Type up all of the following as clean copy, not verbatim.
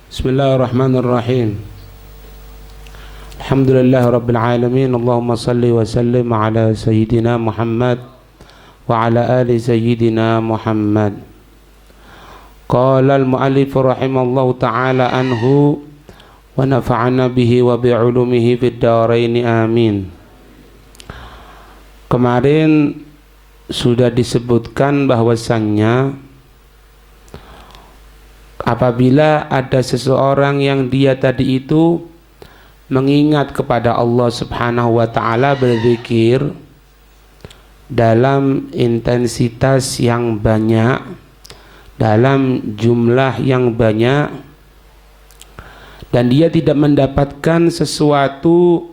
Bismillahirrahmanirrahim. Alhamdulillahirabbil alamin. Allahumma shalli wa sallim ala sayyidina Muhammad wa ala ali sayyidina Muhammad. Qala al-mu'allif rahimallahu ta'ala anhu wa nafa'ana bihi wa bi'ulumihi fid dharain amin. Kemarin sudah disebutkan bahwasannya apabila ada seseorang yang dia tadi itu mengingat kepada Allah Subhanahu wa ta'ala, berzikir dalam intensitas yang banyak, dalam jumlah yang banyak, dan dia tidak mendapatkan sesuatu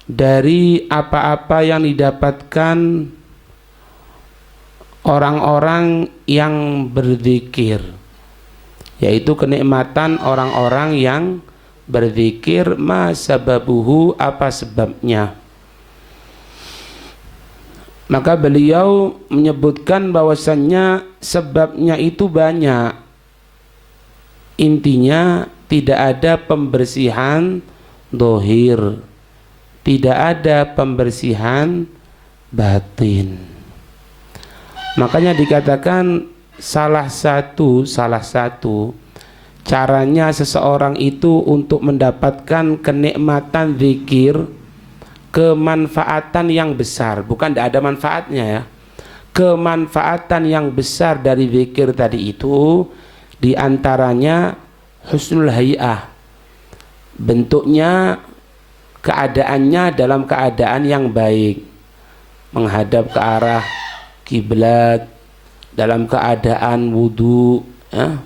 dari apa-apa yang didapatkan orang-orang yang berzikir, yaitu kenikmatan orang-orang yang berzikir. Ma sababuhu, apa sebabnya? Maka beliau menyebutkan bahwasannya sebabnya itu banyak. Intinya tidak ada pembersihan dohir, tidak ada pembersihan batin. Makanya dikatakan salah satu caranya seseorang itu untuk mendapatkan kenikmatan zikir, kemanfaatan yang besar, bukan tidak ada manfaatnya ya, kemanfaatan yang besar dari zikir tadi itu diantaranya husnul hay'ah, bentuknya, keadaannya dalam keadaan yang baik, menghadap ke arah kiblat, dalam keadaan wudhu, ya,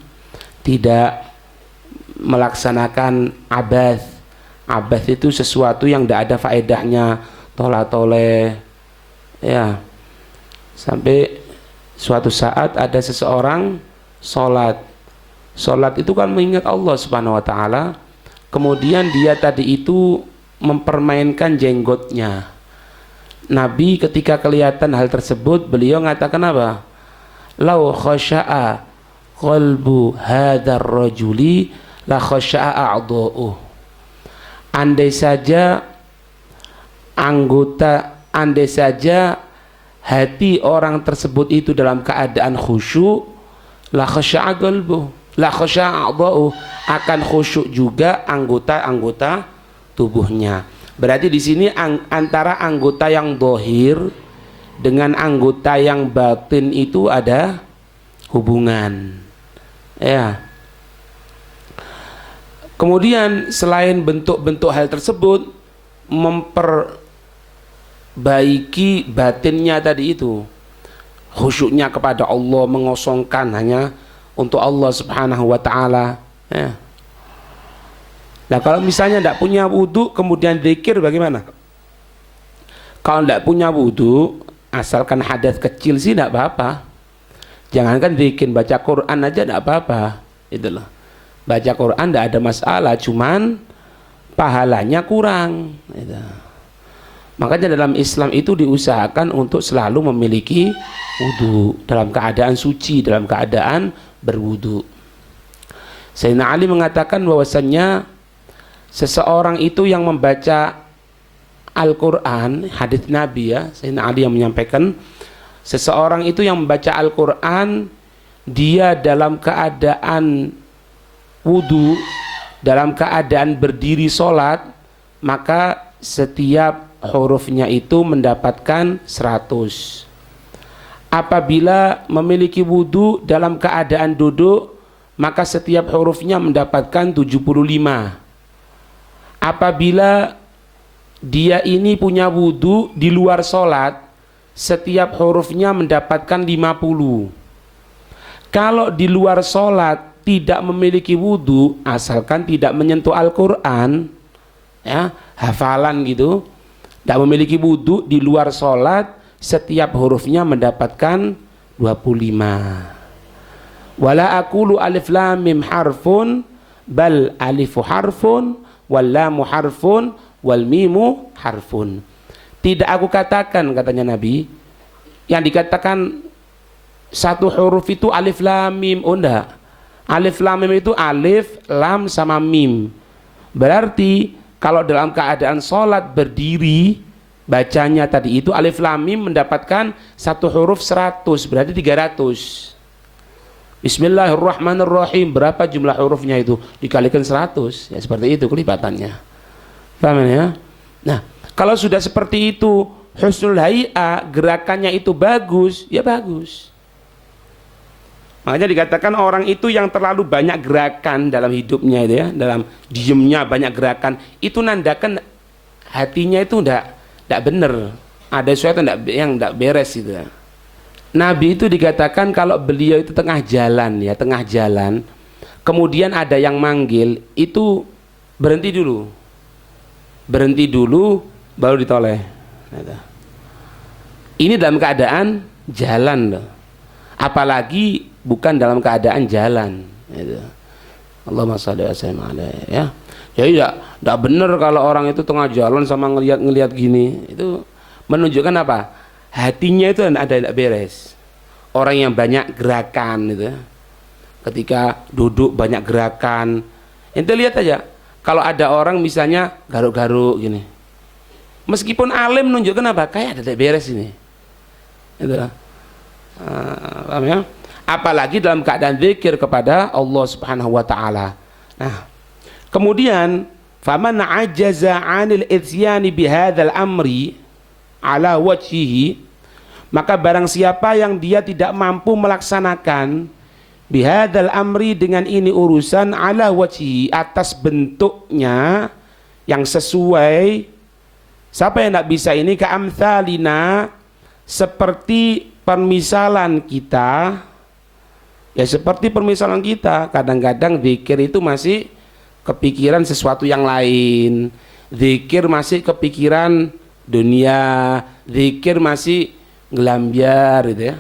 tidak melaksanakan abath. Abath itu sesuatu yang tidak ada faedahnya, tolah-toleh, ya. Sampai suatu saat ada seseorang sholat itu kan mengingat Allah Subhanahu wa ta'ala, kemudian dia tadi itu mempermainkan jenggotnya. Nabi ketika kelihatan hal tersebut, beliau mengatakan apa? Lau khasya'a qalbu hadzal rajuli la khasya'a a'dha'uh. Andai saja hati orang tersebut itu dalam keadaan khusyuk, la khasya'a qalbuh, la khasya'a a'dha'uh, akan khusyuk juga anggota-anggota tubuhnya. Berarti di sini antara anggota yang dohir dengan anggota yang batin itu ada hubungan, ya. Kemudian selain bentuk-bentuk hal tersebut, memperbaiki batinnya tadi itu, khusyuknya kepada Allah, mengosongkan hanya untuk Allah Subhanahu wa ta'ala, ya. Nah, kalau misalnya tidak punya wudhu kemudian zikir bagaimana? Kalau tidak punya wudhu, asalkan hadas kecil sih tidak apa-apa. Jangankan zikir, baca Quran aja tidak apa-apa. Itulah, baca Quran tidak ada masalah, cuman pahalanya kurang. Itu. Makanya dalam Islam itu diusahakan untuk selalu memiliki wudhu, dalam keadaan suci, dalam keadaan berwudhu. Sayyidina Ali mengatakan bahwasannya seseorang itu yang membaca Al-Quran, hadits Nabi ya, Sayyidina Ali yang menyampaikan, seseorang itu yang membaca Al-Quran, dia dalam keadaan wudhu, dalam keadaan berdiri sholat, maka setiap hurufnya itu mendapatkan 100. Apabila memiliki wudhu dalam keadaan duduk, maka setiap hurufnya mendapatkan 75. Apabila dia ini punya wudhu di luar sholat, setiap hurufnya mendapatkan 50. Kalau di luar sholat tidak memiliki wudhu, asalkan tidak menyentuh Al-Quran, ya, hafalan gitu, tidak memiliki wudhu di luar sholat, setiap hurufnya mendapatkan 25. Wala aqulu alif lam mim harfun bal alifu harfun wal lamu harfun wal mimu harfun. Tidak aku katakan, katanya Nabi, yang dikatakan satu huruf itu alif lam mim, oh enggak. Alif lam mim itu alif, lam sama mim. Berarti kalau dalam keadaan sholat berdiri bacanya tadi itu alif lam mim mendapatkan satu huruf 100, berarti 300. Bismillahirrahmanirrahim, berapa jumlah hurufnya itu? Dikalikan 100, ya seperti itu kelipatannya. Paham ya? Nah, kalau sudah seperti itu, husnul hay'a, gerakannya itu bagus, ya bagus. Makanya dikatakan orang itu yang terlalu banyak gerakan dalam hidupnya itu ya, dalam diemnya banyak gerakan, itu nandakan hatinya itu tidak benar. Ada sesuatu yang tidak beres itu ya. Nabi itu dikatakan kalau beliau itu tengah jalan ya, tengah jalan, kemudian ada yang manggil, itu berhenti dulu, baru ditoleh. Ini dalam keadaan jalan loh, apalagi bukan dalam keadaan jalan. Allahumma shalli wa sallim alaihi ya. Jadi tidak benar kalau orang itu tengah jalan sama ngelihat gini, itu menunjukkan apa? Hatinya itu ada tidak beres. Orang yang banyak gerakan itu, ketika duduk banyak gerakan, ente lihat aja kalau ada orang misalnya garuk-garuk gini, meskipun alim menunjukkan apa? Kayak ada tidak beres ini. Itu paham ya? Apalagi dalam keadaan zikir kepada Allah Subhanahu wa taala. Nah, kemudian faman ajaza 'anil itsyani bihadzal amri ala wajhihi, maka barang siapa yang dia tidak mampu melaksanakan bihadzal amri dengan ini urusan ala wajhihi, atas bentuknya yang sesuai. Siapa yang tidak bisa ini? Ka'amthalina, seperti permisalan kita. Ya seperti permisalan kita, kadang-kadang zikir itu masih kepikiran sesuatu yang lain, zikir masih kepikiran dunia, zikir masih ngelambiar gitu ya,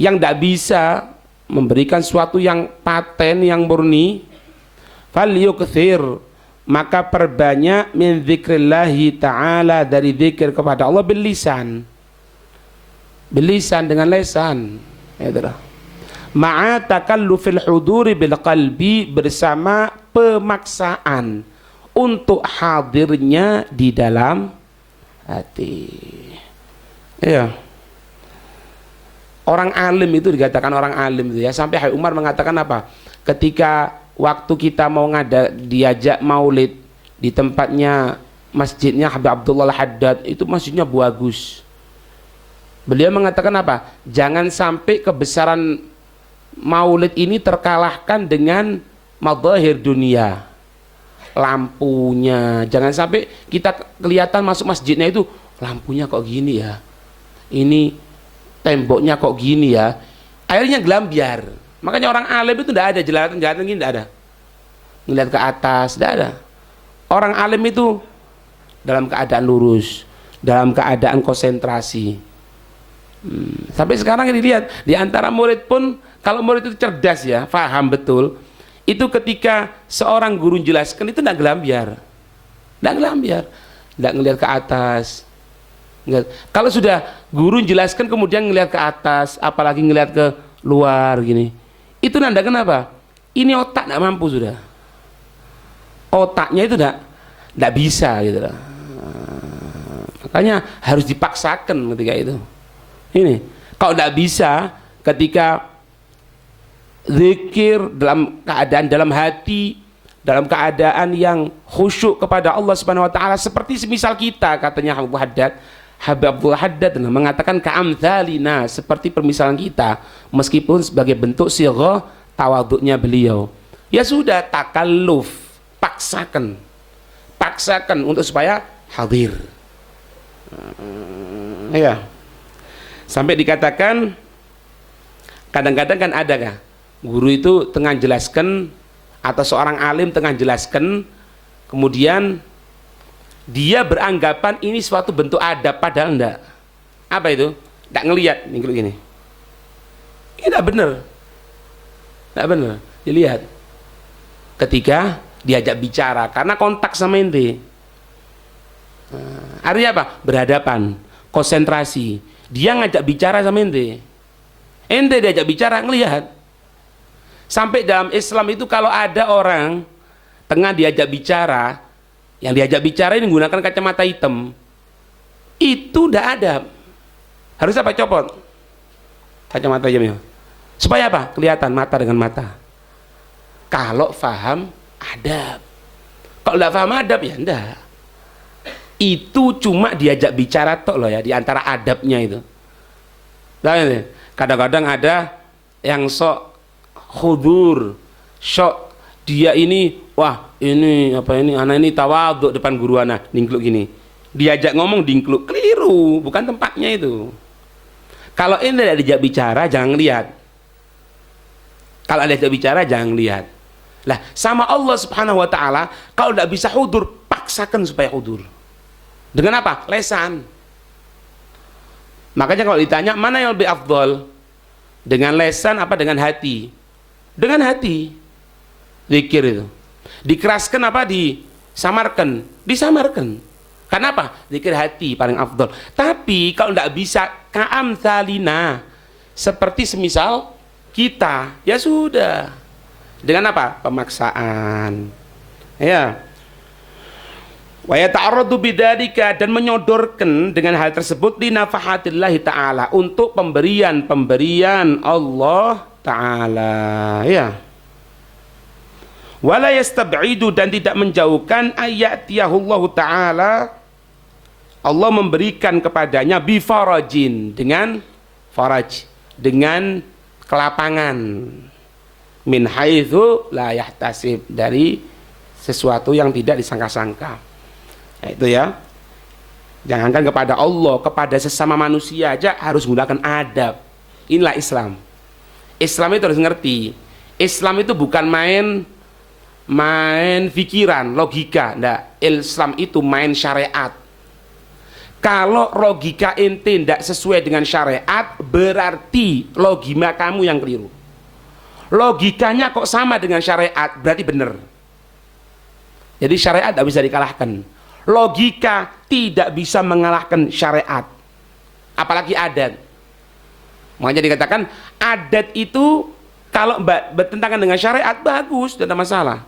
yang tidak bisa memberikan sesuatu yang paten, yang murni. Falyukthir, maka perbanyak min zikrillahi ta'ala, dari zikir kepada Allah bilisan, dengan lesan ya, ma'a takallufil huduri bil qalbi, bersama pemaksaan untuk hadirnya di dalam hati. Ya. Orang alim itu dikatakan orang alim itu ya, sampai Umar mengatakan apa? Ketika waktu kita mau diajak maulid di tempatnya masjidnya Habib Abdullah Al-Haddad, itu masjidnya bagus. Beliau mengatakan apa? Jangan sampai kebesaran maulid ini terkalahkan dengan madahir dunia, lampunya. Jangan sampai kita kelihatan masuk masjidnya itu lampunya kok gini ya, ini temboknya kok gini ya, akhirnya gelambiar. Makanya orang alim itu tidak ada jelatan gini, tidak ada ngelihat ke atas, tidak ada. Orang alim itu dalam keadaan lurus, dalam keadaan konsentrasi. Sampai sekarang dilihat di antara murid pun, kalau murid itu cerdas ya, paham betul, itu ketika seorang guru jelaskan itu tidak gelambiar, tidak ngelihat ke atas. Kalau sudah guru jelaskan kemudian ngelihat ke atas, apalagi ngelihat ke luar gini, itu nanda kenapa? Ini otak tidak mampu, sudah otaknya itu tidak bisa gitu lah. Makanya harus dipaksakan ketika itu. Ini kalau tidak bisa, ketika zikir dalam keadaan dalam hati, dalam keadaan yang khusyuk kepada Allah Subhanahu wa taala, seperti semisal kita, katanya Habib Abdullah Haddad mengatakan ka'amthalina, seperti permisalan kita, meskipun sebagai bentuk sirah tawaduknya beliau. Ya sudah, takalluf, paksakan untuk supaya hadir. Ya. Sampai dikatakan kadang-kadang kan ada kah guru itu tengah jelaskan, atau seorang alim tengah jelaskan, kemudian dia beranggapan ini suatu bentuk adab, padahal enggak. Apa itu? Enggak ngelihat nih gini. Ini enggak benar. Dilihat ketika diajak bicara, karena kontak sama ente. Artinya apa? Berhadapan, konsentrasi. Dia ngajak bicara sama ente diajak bicara, ngelihat. Sampai dalam Islam itu kalau ada orang tengah diajak bicara, yang diajak bicara ini menggunakan kacamata hitam, itu tidak adab. Harus apa? Copot kacamata hitamnya. Supaya apa? Kelihatan mata dengan mata. Kalau faham adab. Kalau tidak paham adab ya enggak. Itu cuma diajak bicara tok loh ya, di antara adabnya itu. Kadang-kadang ada yang sok khudur, sok dia ini, wah ini apa ini, anak ini tawadhu depan guru anak, dingkluk gini. Diajak ngomong dingkluk, keliru, bukan tempatnya itu. Kalau ini tidak diajak bicara, jangan lihat. Kalau ada diajak bicara, jangan lihat. Lah, sama Allah Subhanahu wa taala, kalau tidak bisa hudur, paksakan supaya hudur. Dengan apa? Lesan. Makanya kalau ditanya mana yang lebih afdol? Dengan lesan apa dengan hati? Dengan hati. Zikir itu. Dikeraskan apa disamarkan? Disamarkan. Kenapa? Zikir hati paling afdol. Tapi kalau tidak bisa ka'amthalina, seperti semisal kita, ya sudah. Dengan apa? Pemaksaan. Ya. Wa yata'arradu bidzalika, dan menyodorkan dengan hal tersebut li nafahatillahi taala, untuk pemberian Allah taala, ya. Wala yastab'idu, dan tidak menjauhkan ayatiyahullahu taala, Allah memberikan kepadanya bi farajin, dengan faraj, dengan kelapangan, min haitsu la yahtasib, dari sesuatu yang tidak disangka-sangka. Itu ya. Jangankan kepada Allah, kepada sesama manusia aja harus menggunakan adab. Inilah Islam. Islam itu harus ngerti. Islam itu bukan main pikiran, logika, enggak. Islam itu main syariat. Kalau logika ente tidak sesuai dengan syariat, berarti logika kamu yang keliru. Logikanya kok sama dengan syariat, berarti benar. Jadi syariat tidak bisa dikalahkan. Logika tidak bisa mengalahkan syariat, apalagi adat. Makanya dikatakan adat itu kalau bertentangan dengan syariat bagus, tidak ada masalah.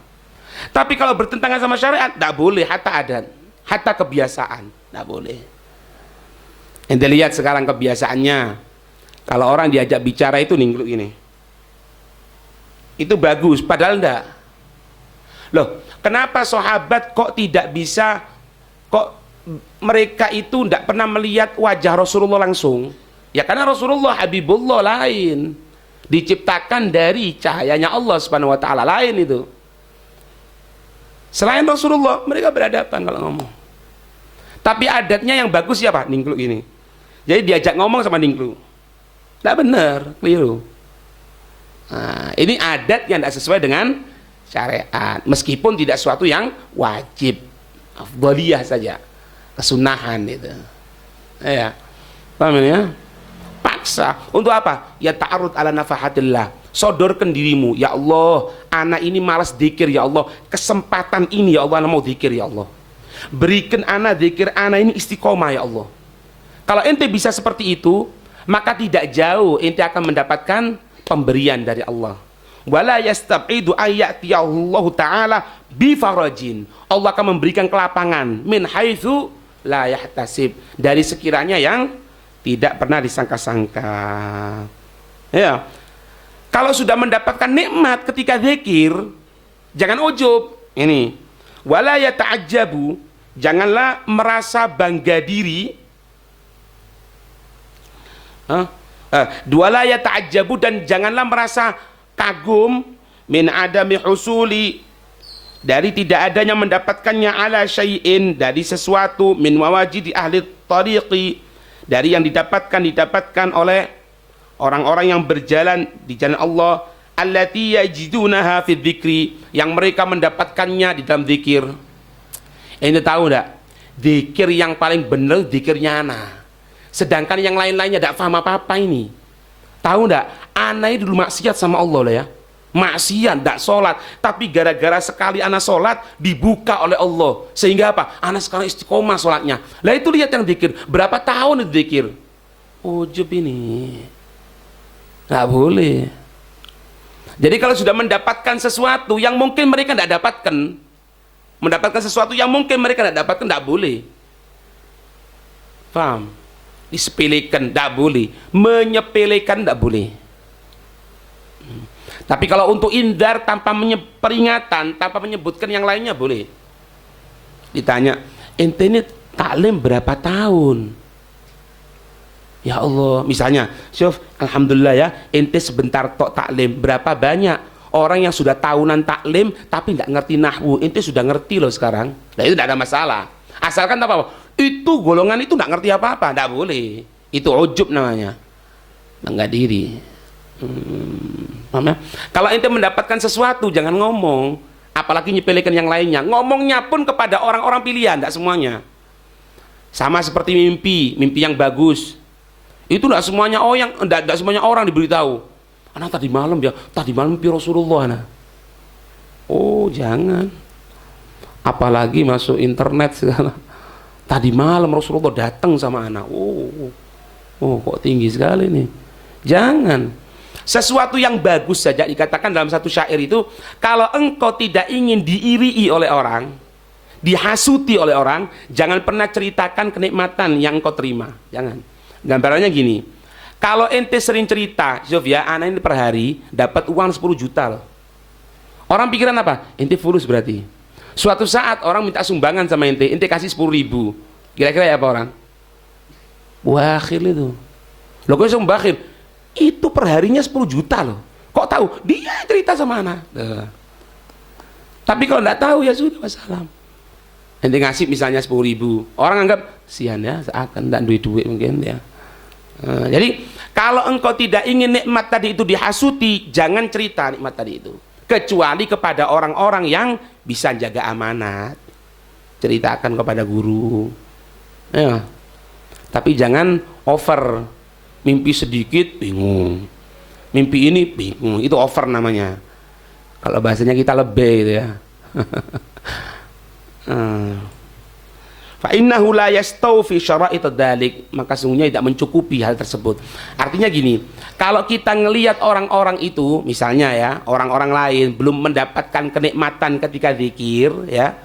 Tapi kalau bertentangan sama syariat, tidak boleh. Hatta adat, hatta kebiasaan, tidak boleh. Ente lihat sekarang kebiasaannya, kalau orang diajak bicara itu ningkluk ini, itu bagus, padahal enggak. Loh, kenapa sahabat kok tidak bisa, kok mereka itu tidak pernah melihat wajah Rasulullah langsung? Ya karena Rasulullah Habibullah lain, diciptakan dari cahayanya Allah Subhanahu wa taala, lain itu. Selain Rasulullah, mereka berhadapan kalau ngomong. Tapi adatnya yang bagus siapa? Ningkluk ini. Jadi diajak ngomong sama ningkluk. Tidak benar, keliru. Nah, ini adat yang tidak sesuai dengan syariat, meskipun tidak sesuatu yang wajib, afdhaliyah saja, kesunahan itu. Ya, paham ya? Paksa untuk apa? Ya ta'arud ala nafahatillah, sodorkan dirimu, ya Allah, anak ini malas zikir, ya Allah, kesempatan ini ya Allah, anak mau zikir, ya Allah, berikan anak zikir, anak ini istiqomah, ya Allah. Kalau ente bisa seperti itu, maka tidak jauh ente akan mendapatkan pemberian dari Allah. Wala yastab'idu ayyatiyallahu ta'ala bi farajin, Allah akan memberikan kelapangan, min haitsu la yahtasib, dari sekiranya yang tidak pernah disangka-sangka. Ya. Kalau sudah mendapatkan nikmat ketika zikir, jangan ujub. Ini, wala yata'ajjabu, janganlah merasa bangga diri. Wala yata'ajjabu, dan janganlah merasa kagum, min adami husuli, dari tidak adanya mendapatkannya, ala syai'in, dari sesuatu, min mawajidi ahli tariqi, dari yang didapatkan oleh orang-orang yang berjalan di jalan Allah, allati yajidunaha fi dzikri, yang mereka mendapatkannya di dalam zikir. Ente tahu enggak? Zikir yang paling benar zikirnya ana. Sedangkan yang lain-lainnya tidak paham apa-apa ini. Tahu enggak? Ana dulu maksiat sama Allah lah ya. Maksiat, tidak sholat, tapi gara-gara sekali anak sholat dibuka oleh Allah, sehingga apa? Anak sekarang istiqomah sholatnya. Lah itu lihat yang zikir, berapa tahun itu zikir? Ujub ini nggak boleh. Jadi kalau sudah mendapatkan sesuatu yang mungkin mereka tidak dapatkan, mendapatkan sesuatu yang mungkin mereka tidak dapatkan, tidak boleh. Paham? Disepelekan tidak boleh, menyepelekan tidak boleh. Tapi kalau untuk indar tanpa peringatan, tanpa menyebutkan yang lainnya boleh. Ditanya, ente ini taklim berapa tahun? Ya Allah, misalnya, Syuf, alhamdulillah ya, ente sebentar tok taklim, berapa banyak orang yang sudah tahunan taklim tapi tidak ngerti nahwu, ente sudah ngerti loh sekarang. Nah itu tidak ada masalah. Asalkan apa? Itu golongan itu tidak ngerti apa-apa, tidak boleh. Itu ujub namanya, bangga diri. Kalau ente mendapatkan sesuatu jangan ngomong, apalagi nyepelekan yang lainnya. Ngomongnya pun kepada orang-orang pilihan, tidak semuanya. Sama seperti mimpi yang bagus. Itu tidak semuanya tidak semuanya orang diberitahu. Anak tadi malam mimpi Rasulullah. Nah. Oh jangan. Apalagi masuk internet segala. Tadi malam Rasulullah datang sama anak. Oh kok tinggi sekali nih. Jangan. Sesuatu yang bagus saja dikatakan dalam satu syair itu, kalau engkau tidak ingin diirii oleh orang, dihasuti oleh orang, jangan pernah ceritakan kenikmatan yang engkau terima. Jangan. Gambarannya gini, kalau ente sering cerita, Sofia, anak ini per hari dapat uang 10 juta loh. Orang pikiran apa? Ente fulus berarti. Suatu saat orang minta sumbangan sama ente kasih 10.000. Kira-kira ya apa orang? Bakhil itu. Loh kok bisa bakhil? Itu perharinya 10 juta loh. Kok tahu? Dia cerita sama anak. Tapi kalau tidak tahu ya sudah wassalam. Ente ngasih misalnya 10.000, orang anggap sian ya, seakan tidak duit mungkin ya. Jadi kalau engkau tidak ingin nikmat tadi itu dihasuti, jangan cerita nikmat tadi itu, kecuali kepada orang-orang yang bisa jaga amanat. Ceritakan kepada guru ya. Tapi jangan over. Mimpi sedikit bingung, mimpi ini bingung, itu over namanya. Kalau bahasanya kita lebih itu ya. Fa innahu la yastawfi syara'it dzalik, maka sungguhnya tidak mencukupi hal tersebut. Artinya gini, kalau kita ngelihat orang-orang itu, misalnya ya, orang-orang lain belum mendapatkan kenikmatan ketika zikir ya,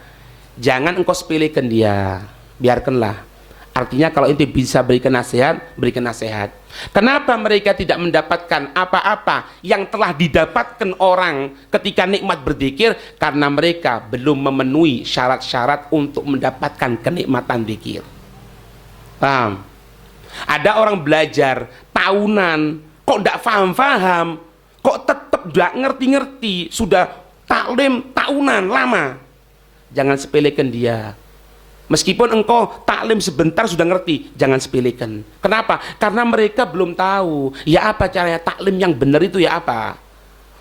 jangan engkau sepelekan dia, biarkanlah. Artinya kalau ente bisa berikan nasihat, berikan nasihat. Kenapa mereka tidak mendapatkan apa-apa yang telah didapatkan orang ketika nikmat berzikir? Karena mereka belum memenuhi syarat-syarat untuk mendapatkan kenikmatan zikir. Paham? Ada orang belajar tahunan, kok tidak faham-faham, kok tetap tidak ngerti-ngerti, sudah taklim tahunan lama. Jangan sepelekan dia. Meskipun engkau taklim sebentar sudah ngerti, jangan sepelekan. Kenapa? Karena mereka belum tahu ya apa caranya taklim yang benar itu ya apa.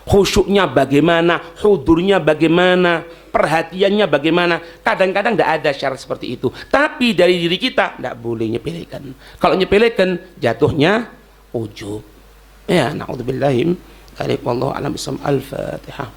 Khusyuknya bagaimana, hudurnya bagaimana, perhatiannya bagaimana. Kadang-kadang tidak ada syarat seperti itu. Tapi dari diri kita tidak boleh nyepelekan. Kalau nyepelekan jatuhnya ujub. Ya, na'udzubillahim. Wallahu a'lam bishawab. Al-Fatihah.